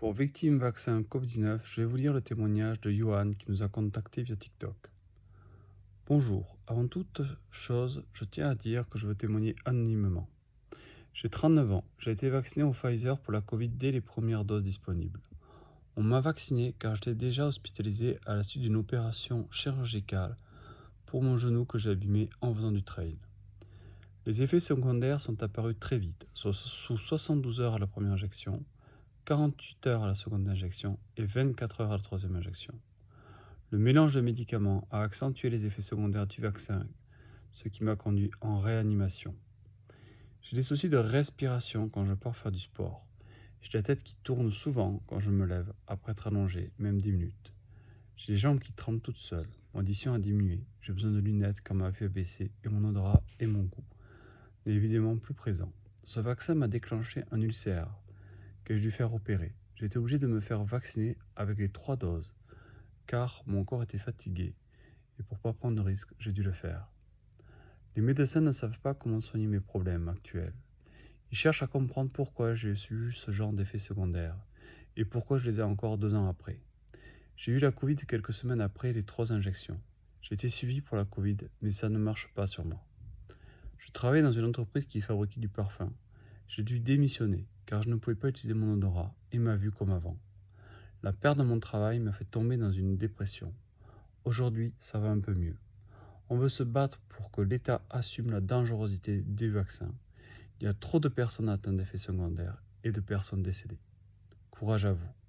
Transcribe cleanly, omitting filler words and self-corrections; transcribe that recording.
Pour victime vaccin Covid-19, je vais vous lire le témoignage de Johan qui nous a contacté via TikTok. Bonjour, avant toute chose, je tiens à dire que je veux témoigner anonymement. J'ai 39 ans, j'ai été vacciné au Pfizer pour la Covid dès les premières doses disponibles. On m'a vacciné car j'étais déjà hospitalisé à la suite d'une opération chirurgicale pour mon genou que j'ai abîmé en faisant du trail. Les effets secondaires sont apparus très vite, sous 72 heures à la première injection, 48 heures à la seconde injection et 24 heures à la troisième injection. Le mélange de médicaments a accentué les effets secondaires du vaccin, ce qui m'a conduit en réanimation. J'ai des soucis de respiration quand je pars faire du sport. J'ai la tête qui tourne souvent quand je me lève, après être allongé, même 10 minutes. J'ai les jambes qui tremblent toutes seules. Mon audition a diminué. J'ai besoin de lunettes quand ma vue a baissé et mon odorat et mon goût n'est évidemment plus présent. Ce vaccin m'a déclenché un ulcère que j'ai dû faire opérer. J'ai été obligé de me faire vacciner avec les 3 doses, car mon corps était fatigué, et pour pas prendre de risque, j'ai dû le faire. Les médecins ne savent pas comment soigner mes problèmes actuels. Ils cherchent à comprendre pourquoi j'ai eu ce genre d'effets secondaires, et pourquoi je les ai encore 2 ans après. J'ai eu la Covid quelques semaines après les 3 injections. J'ai été suivi pour la Covid, mais ça ne marche pas sur moi. Je travaillais dans une entreprise qui fabriquait du parfum. J'ai dû démissionner, car je ne pouvais pas utiliser mon odorat et ma vue comme avant. La perte de mon travail m'a fait tomber dans une dépression. Aujourd'hui, ça va un peu mieux. On veut se battre pour que l'État assume la dangerosité du vaccin. Il y a trop de personnes atteintes d'effets secondaires et de personnes décédées. Courage à vous.